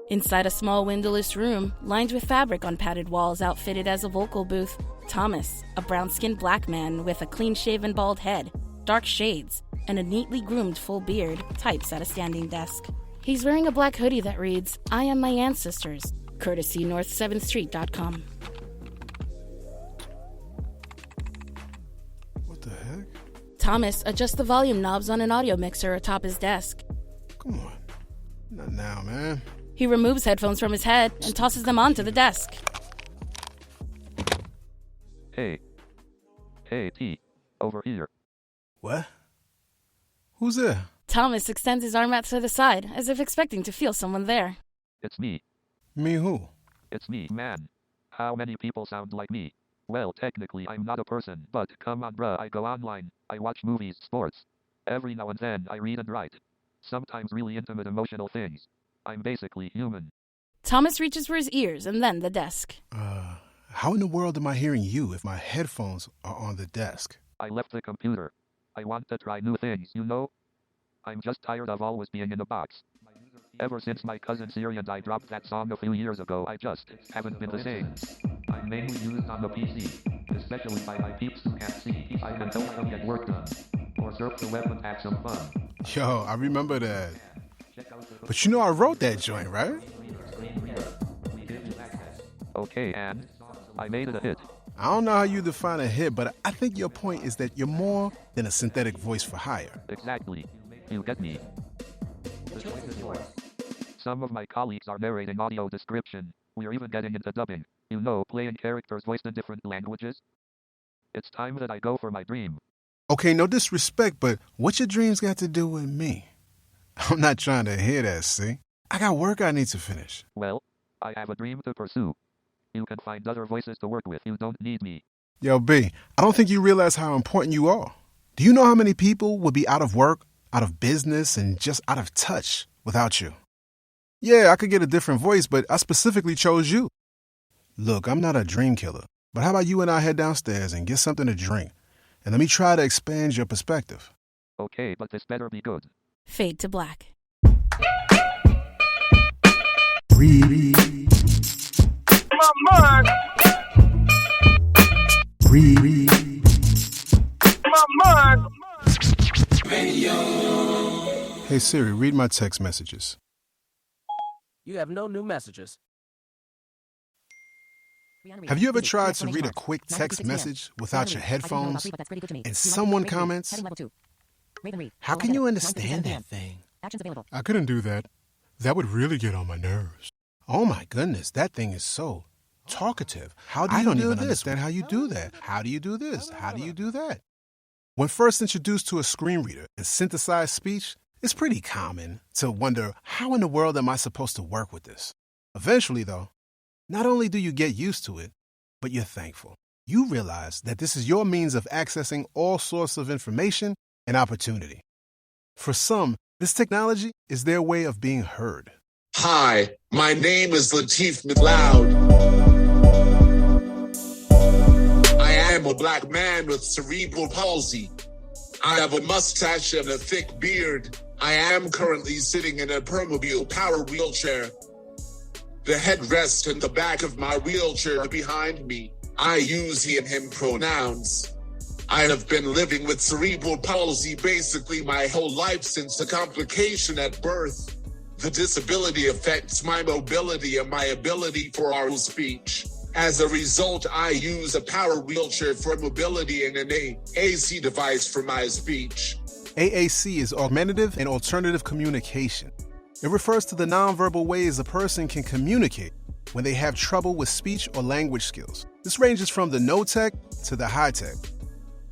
Inside a small windowless room, lined with fabric on padded walls outfitted as a vocal booth, Thomas, a brown-skinned black man with a clean-shaven bald head, dark shades, and a neatly groomed full beard, types at a standing desk. He's wearing a black hoodie that reads, "I am my ancestors," courtesy North7thStreet.com. What the heck? Thomas adjusts the volume knobs on an audio mixer atop his desk. Come on. Not now, man. He removes headphones from his head and tosses them onto the desk. Hey, T, over here. What? Who's there? Thomas extends his arm out to the side, as if expecting to feel someone there. It's me. Me who? It's me, man. How many people sound like me? Well, technically I'm not a person, but come on bruh, I go online, I watch movies, sports. Every now and then I read and write. Sometimes really intimate emotional things. I'm basically human. Thomas reaches for his ears and then the desk. How in the world am I hearing you if my headphones are on the desk? I left the computer. I want to try new things, you know? I'm just tired of always being in a box. Ever since my cousin Siri and I dropped that song a few years ago, I just haven't been the same. I'm mainly used on the PC, especially by my peeps who can't see. I can help them get work done, or surf the web and have some fun. Yo, I remember that. But you know I wrote that joint, right? Okay, and I made it a hit. I don't know how you define a hit, but I think your point is that you're more than a synthetic voice for hire. Exactly. You get me. Some of my colleagues are narrating audio description. We're even getting into dubbing. You know, playing characters voiced in different languages. It's time that I go for my dream. Okay, no disrespect, but what your dreams got to do with me? I'm not trying to hear that, see? I got work I need to finish. Well, I have a dream to pursue. You can find other voices to work with. You don't need me. Yo, B, I don't think you realize how important you are. Do you know how many people would be out of work, out of business, and just out of touch without you? Yeah, I could get a different voice, but I specifically chose you. Look, I'm not a dream killer, but how about you and I head downstairs and get something to drink, and let me try to expand your perspective. Okay, but this better be good. Fade to black. Read. My mind. Read. My mind. Hey Siri, read my text messages. You have no new messages. Have you ever tried to read a quick text message without your headphones and someone comments, "How can you understand that thing?" I couldn't do that. That would really get on my nerves. Oh my goodness, that thing is so talkative. I don't even understand how you do that. How do you do this? How do you do that? When first introduced to a screen reader and synthesized speech, it's pretty common to wonder, how in the world am I supposed to work with this? Eventually, though, not only do you get used to it, but you're thankful. You realize that this is your means of accessing all sorts of information and opportunity. For some, this technology is their way of being heard. Hi, my name is Lateef McLeod. I am a black man with cerebral palsy. I have a mustache and a thick beard. I am currently sitting in a permobile power wheelchair. The headrest and the back of my wheelchair are behind me. I use he and him pronouns. I have been living with cerebral palsy basically my whole life since the complication at birth. The disability affects my mobility and my ability for oral speech. As a result, I use a power wheelchair for mobility and an AAC device for my speech. AAC is augmentative and alternative communication. It refers to the nonverbal ways a person can communicate when they have trouble with speech or language skills. This ranges from the no-tech to the high-tech.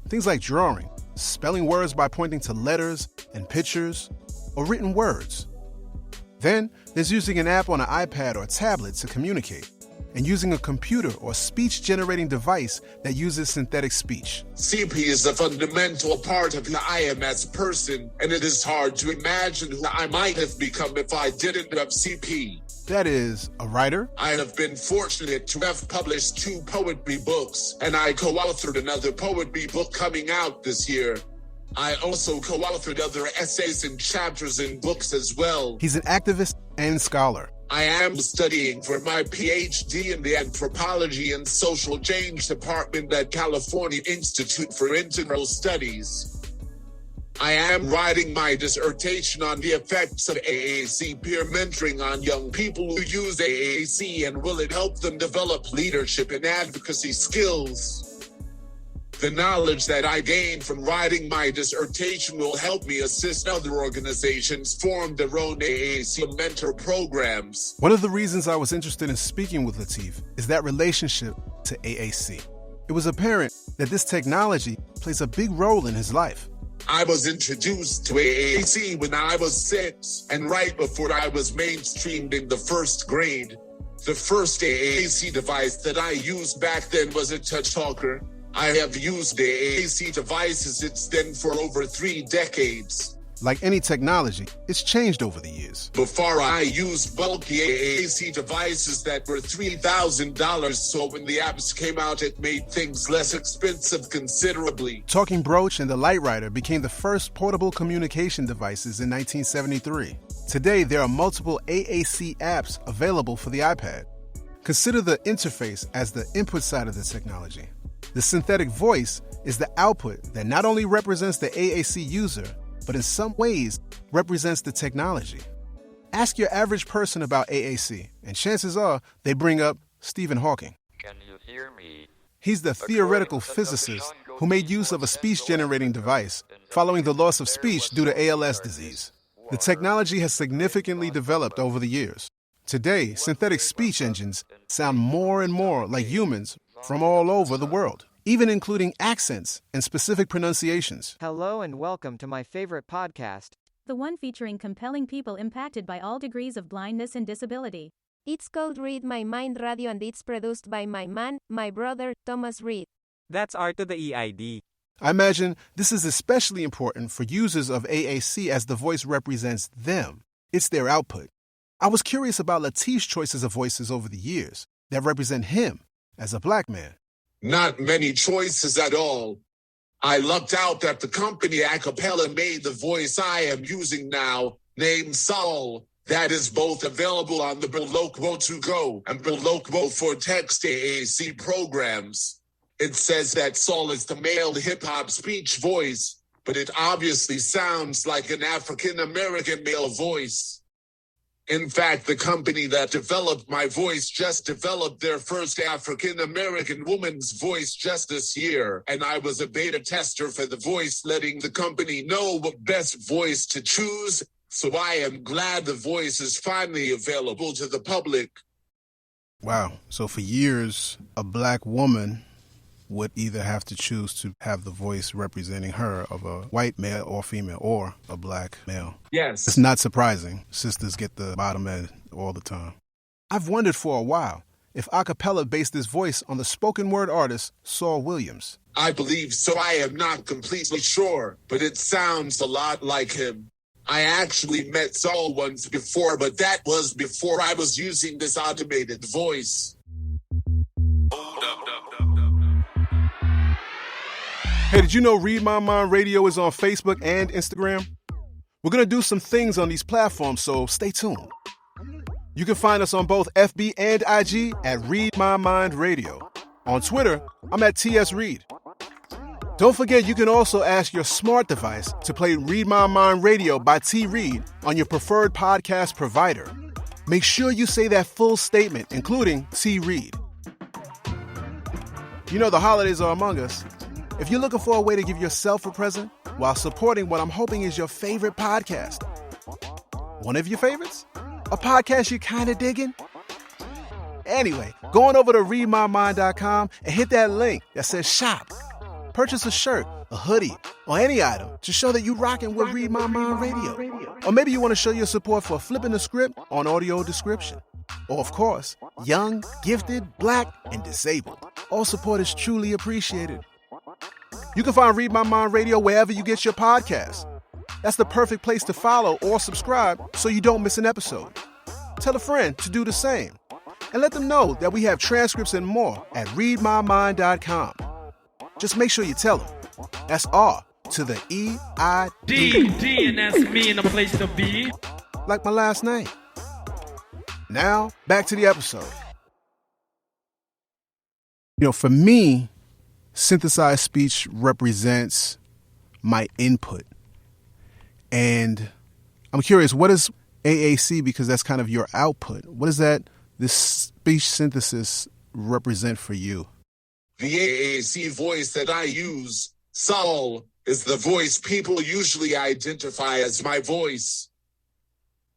Things like drawing, spelling words by pointing to letters and pictures, or written words. Then, there's using an app on an iPad or tablet to communicate, and using a computer or speech-generating device that uses synthetic speech. CP is a fundamental part of who I am as a person, and it is hard to imagine who I might have become if I didn't have CP. That is, a writer? I have been fortunate to have published 2 poetry books, and I co-authored another poetry book coming out this year. I also co-authored other essays and chapters in books as well. He's an activist and scholar. I am studying for my PhD in the Anthropology and Social Change Department at California Institute for Integral Studies. I am writing my dissertation on the effects of AAC peer mentoring on young people who use AAC, and will it help them develop leadership and advocacy skills. The knowledge that I gain from writing my dissertation will help me assist other organizations form their own AAC mentor programs. One of the reasons I was interested in speaking with Lateef is that relationship to AAC. It was apparent that this technology plays a big role in his life. I was introduced to AAC when I was 6, and right before I was mainstreamed in the first grade. The first AAC device that I used back then was a touch talker. I have used AAC devices since then for over 3 decades. Like any technology, it's changed over the years. Before, I used bulky AAC devices that were $3,000, so when the apps came out, it made things less expensive considerably. Talking Broach and the Light Rider became the first portable communication devices in 1973. Today, there are multiple AAC apps available for the iPad. Consider the interface as the input side of the technology. The synthetic voice is the output that not only represents the AAC user, but in some ways represents the technology. Ask your average person about AAC, and chances are they bring up Stephen Hawking. Can you hear me? He's the theoretical physicist who made use of a speech-generating device following the loss of speech due to ALS disease. The technology has significantly developed over the years. Today, synthetic speech engines sound more and more like humans from all over the world, even including accents and specific pronunciations. Hello and welcome to my favorite podcast, the one featuring compelling people impacted by all degrees of blindness and disability. It's called Read My Mind Radio, and it's produced by my man, my brother, Thomas Reed. That's R to the EID. I imagine this is especially important for users of AAC as the voice represents them. It's their output. I was curious about Lateef's choices of voices over the years that represent him as a black man. Not many choices at all. I lucked out that the company Acapella made the voice I am using now, named Saul. That is both available on the Reluctance 2 Go and Reluctance for text AAC programs. It says that Saul is the male hip-hop speech voice, but it obviously sounds like an African-American male voice. In fact, the company that developed my voice just developed their first African-American woman's voice just this year, and I was a beta tester for the voice, letting the company know what best voice to choose, so I am glad the voice is finally available to the public. Wow. So for years, a black woman would either have to choose to have the voice representing her of a white male or female, or a black male. Yes. It's not surprising. Sisters get the bottom end all the time. I've wondered for a while if Acapella based his voice on the spoken word artist Saul Williams. I believe so. I am not completely sure, but it sounds a lot like him. I actually met Saul once before, but that was before I was using this automated voice. Hey, did you know Read My Mind Radio is on Facebook and Instagram? We're going to do some things on these platforms, so stay tuned. You can find us on both FB and IG at Read My Mind Radio. On Twitter, I'm at TS Reed. Don't forget, you can also ask your smart device to play Read My Mind Radio by T. Reed on your preferred podcast provider. Make sure you say that full statement, including T. Reed. You know the holidays are among us. If you're looking for a way to give yourself a present while supporting what I'm hoping is your favorite podcast, one of your favorites? A podcast you're kind of digging? Anyway, go on over to readmymind.com and hit that link that says shop. Purchase a shirt, a hoodie, or any item to show that you're rocking with Read My Mind Radio. Or maybe you want to show your support for Flipping the Script on audio description. Or, of course, young, gifted, black, and disabled. All support is truly appreciated. You can find Read My Mind Radio wherever you get your podcasts. That's the perfect place to follow or subscribe so you don't miss an episode. Tell a friend to do the same. And let them know that we have transcripts and more at readmymind.com. Just make sure you tell them. That's to the E-I-D. D, and that's me in a place to be. Like my last name. Now, back to the episode. For me, synthesized speech represents my input. And I'm curious, what is AAC, because that's kind of your output? What does this speech synthesis represent for you? The AAC voice that I use, Saul, is the voice people usually identify as my voice.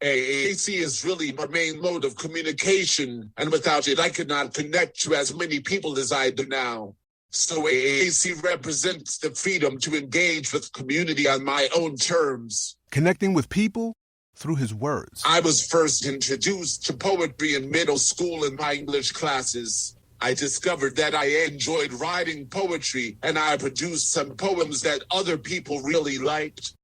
AAC is really my main mode of communication, and without it, I could not connect to as many people as I do now. So AAC represents the freedom to engage with community on my own terms. Connecting with people through his words. I was first introduced to poetry in middle school in my English classes. I discovered that I enjoyed writing poetry, and I produced some poems that other people really liked.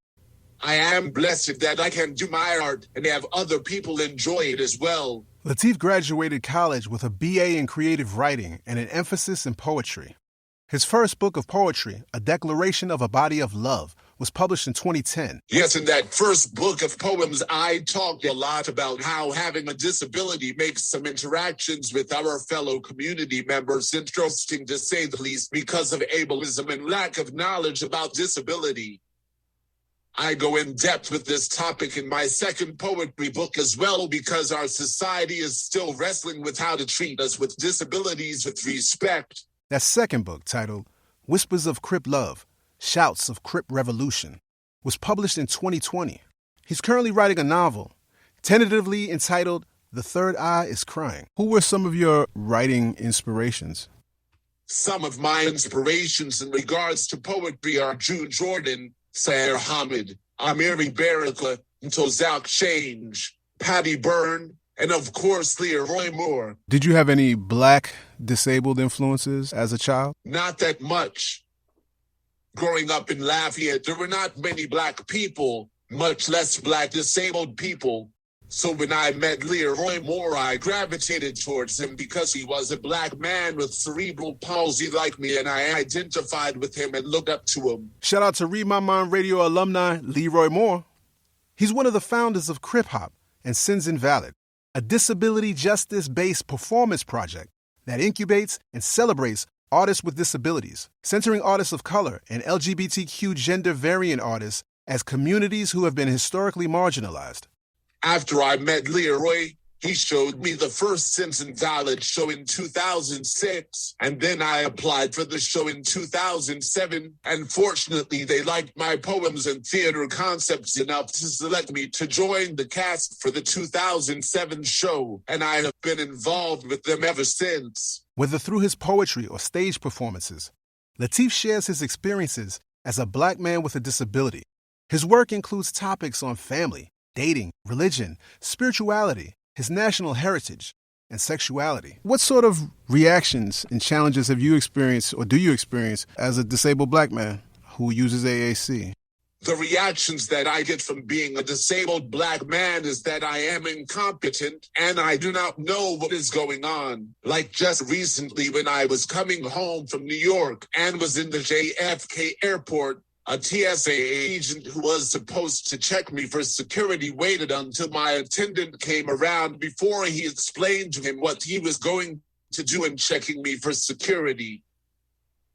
I am blessed that I can do my art and have other people enjoy it as well. Lateef graduated college with a BA in creative writing and an emphasis in poetry. His first book of poetry, A Declaration of a Body of Love, was published in 2010. Yes, in that first book of poems, I talked a lot about how having a disability makes some interactions with our fellow community members interesting, to say the least, because of ableism and lack of knowledge about disability. I go in depth with this topic in my second poetry book as well, because our society is still wrestling with how to treat us with disabilities with respect. That second book, titled Whispers of Crip Love, Shouts of Crip Revolution, was published in 2020. He's currently writing a novel, tentatively entitled The Third Eye is Crying. Who were some of your writing inspirations? Some of my inspirations in regards to poetry are Jude Jordan, Sayer Hamid, Amiri Baraka, Tozak Change, Patty Byrne, and of course Leroy Moore. Did you have any Black disabled influences as a child? Not that much. Growing up in Lafayette, there were not many Black people, much less Black disabled people. So when I met Leroy Moore, I gravitated towards him because he was a Black man with cerebral palsy like me, and I identified with him and looked up to him. Shout out to Read My Mind Radio alumni Leroy Moore. He's one of the founders of Crip Hop and Sins Invalid, a disability justice-based performance project that incubates and celebrates artists with disabilities, centering artists of color and LGBTQ gender variant artists as communities who have been historically marginalized. After I met Leroy, he showed me the first Sins Invalid show in 2006, and then I applied for the show in 2007, and fortunately they liked my poems and theater concepts enough to select me to join the cast for the 2007 show, and I have been involved with them ever since. Whether through his poetry or stage performances, Lateef shares his experiences as a Black man with a disability. His work includes topics on family, dating, religion, spirituality, his national heritage, and sexuality. What sort of reactions and challenges have you experienced, or do you experience, as a disabled Black man who uses AAC? The reactions that I get from being a disabled Black man is that I am incompetent and I do not know what is going on. Like just recently when I was coming home from New York and was in the JFK airport, a TSA agent who was supposed to check me for security waited until my attendant came around before he explained to him what he was going to do in checking me for security.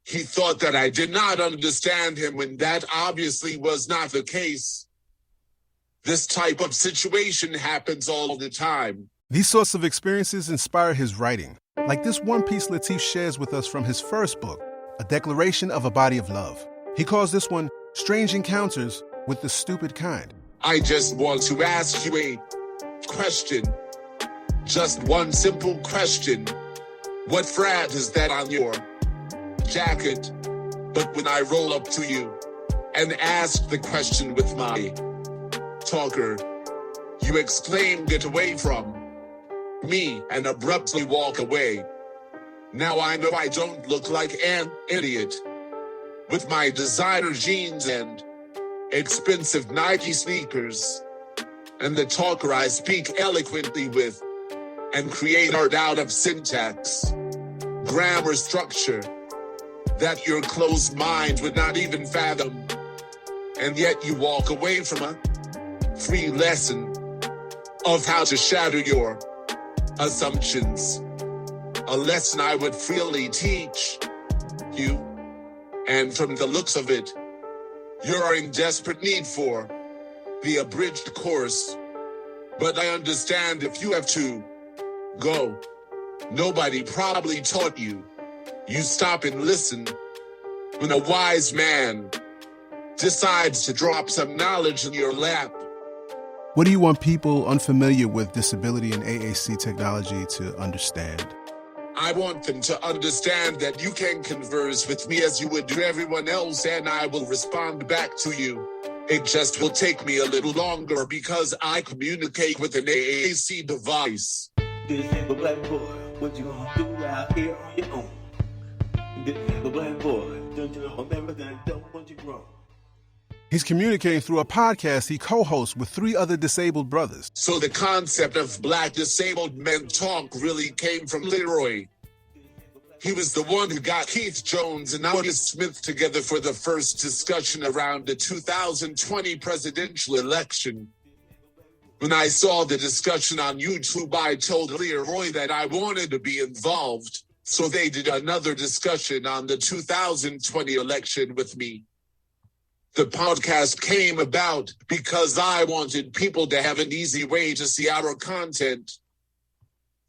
He thought that I did not understand him when that obviously was not the case. This type of situation happens all the time. These sorts of experiences inspire his writing, like this one piece Lateef shares with us from his first book, A Declaration of a Body of Love. He calls this one Strange Encounters with the Stupid Kind. I just want to ask you a question. Just one simple question. What frat is that on your jacket? But when I roll up to you and ask the question with my talker, you exclaim, "Get away from me," and abruptly walk away. Now I know I don't look like an idiot. With my designer jeans and expensive Nike sneakers, and the talker I speak eloquently with, and create art out of syntax, grammar, structure, that your closed mind would not even fathom. and yet you walk away from a free lesson of how to shatter your assumptions. A lesson I would freely teach you. And from the looks of it, you're in desperate need for the abridged course. But I understand if you have to go. Nobody probably taught you. You stop and listen when a wise man decides to drop some knowledge in your lap. What do you want people unfamiliar with disability and AAC technology to understand? I want them to understand that you can converse with me as you would to everyone else, and I will respond back to you. It just will take me a little longer because I communicate with an AAC device. Disabled black boy, what you gonna do out here on your own? Disabled black boy, don't you remember that I don't want you grown? He's communicating through a podcast he co-hosts with 3 other disabled brothers. So the concept of Black Disabled Men Talk really came from Leroy. He was the one who got Keith Jones and Otis Smith together for the first discussion around the 2020 presidential election. When I saw the discussion on YouTube, I told Leroy that I wanted to be involved, so they did another discussion on the 2020 election with me. The podcast came about because I wanted people to have an easy way to see our content.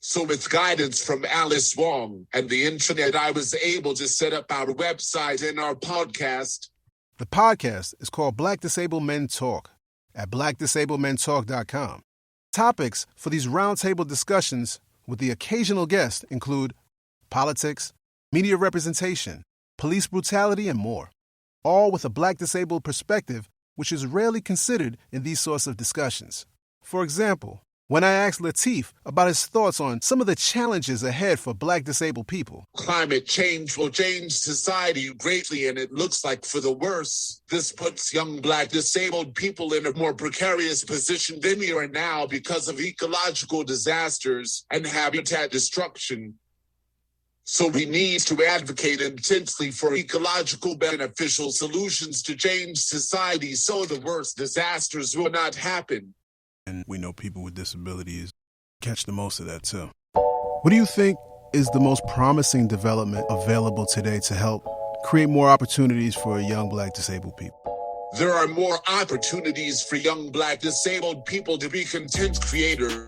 So with guidance from Alice Wong and the internet, I was able to set up our website and our podcast. The podcast is called Black Disabled Men Talk at blackdisabledmentalk.com. Topics for these roundtable discussions with the occasional guest include politics, media representation, police brutality, and more. All with a Black disabled perspective, which is rarely considered in these sorts of discussions. For example, when I asked Lateef about his thoughts on some of the challenges ahead for Black disabled people. Climate change will change society greatly, and it looks like for the worse. This puts young Black disabled people in a more precarious position than we are now because of ecological disasters and habitat destruction. So we need to advocate intensely for ecological beneficial solutions to change society so the worst disasters will not happen. And we know people with disabilities catch the most of that too. What do you think is the most promising development available today to help create more opportunities for young Black disabled people? There are more opportunities for young Black disabled people to be content creators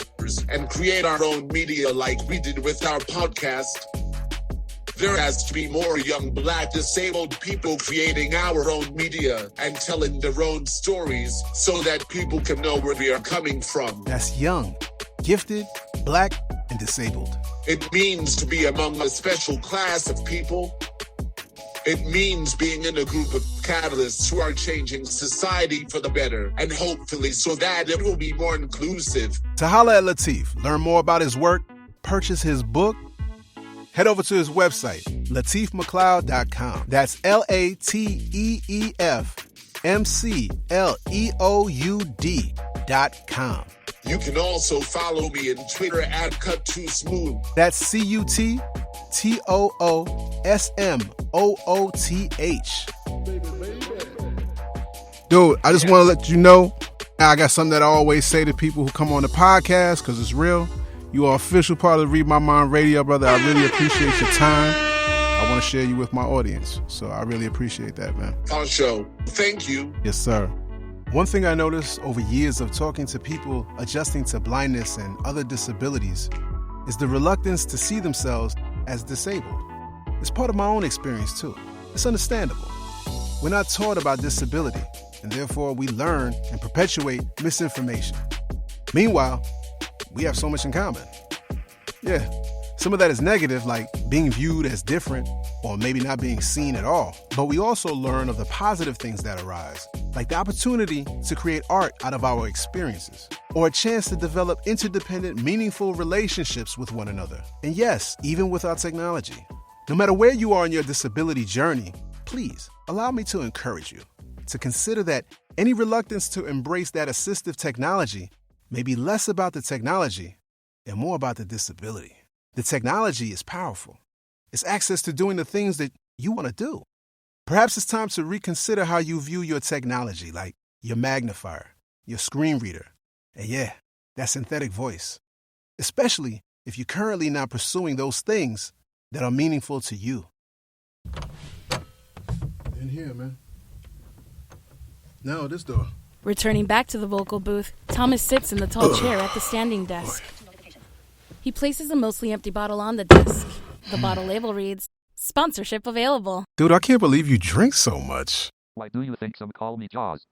and create our own media like we did with our podcast. There has to be more young Black disabled people creating our own media and telling their own stories so that people can know where we are coming from. That's young, gifted, Black, and disabled. It means to be among a special class of people. It means being in a group of catalysts who are changing society for the better, and hopefully so that it will be more inclusive. To holler at Lateef, learn more about his work, purchase his book, head over to his website, LateefMcLeod.com. That's LateefMcLeod.com. You can also follow me on Twitter at Cut2Smooth. That's CUTTOOSMOOTH. Dude, I just want to let you know, I got something that I always say to people who come on the podcast because it's real. You are official part of the Read My Mind Radio, brother. I really appreciate your time. I want to share you with my audience. So I really appreciate that, man. Our show. Thank you. Yes, sir. One thing I noticed over years of talking to people adjusting to blindness and other disabilities is the reluctance to see themselves as disabled. It's part of my own experience, too. It's understandable. We're not taught about disability, and therefore we learn and perpetuate misinformation. Meanwhile, we have so much in common. Yeah, some of that is negative, like being viewed as different or maybe not being seen at all. But we also learn of the positive things that arise, like the opportunity to create art out of our experiences, or a chance to develop interdependent, meaningful relationships with one another. And yes, even with our technology. No matter where you are in your disability journey, please allow me to encourage you to consider that any reluctance to embrace that assistive technology may be less about the technology and more about the disability. The technology is powerful. It's access to doing the things that you want to do. Perhaps it's time to reconsider how you view your technology, like your magnifier, your screen reader, and yeah, that synthetic voice. Especially if you're currently not pursuing those things that are meaningful to you. In here, man. No, this door. Returning back to the vocal booth, Thomas sits in the tall chair at the standing desk. He places a mostly empty bottle on the desk. The bottle label reads, "Sponsorship available." Dude, I can't believe you drink so much. Why do you think some call me Jaws?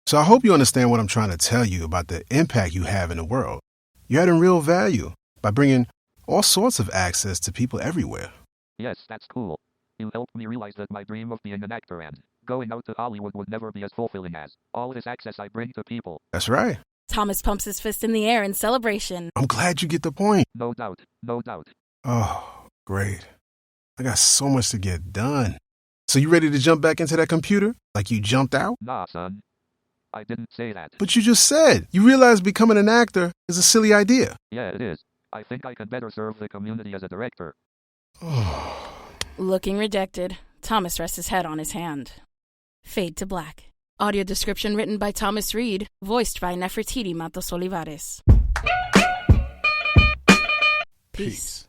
So I hope you understand what I'm trying to tell you about the impact you have in the world. You're adding real value by bringing all sorts of access to people everywhere. Yes, that's cool. You helped me realize that my dream of being an actor and going out to Hollywood would never be as fulfilling as all this access I bring to people. That's right. Thomas pumps his fist in the air in celebration. I'm glad you get the point. No doubt, no doubt. Oh, great. I got so much to get done. So you ready to jump back into that computer? Like you jumped out? Nah, son. I didn't say that. But you just said you realize becoming an actor is a silly idea. Yeah, it is. I think I can better serve the community as a director. Looking rejected, Thomas rests his head on his hand. Fade to black. Audio description written by Thomas Reed, voiced by Nefertiti Matos Olivares. Peace.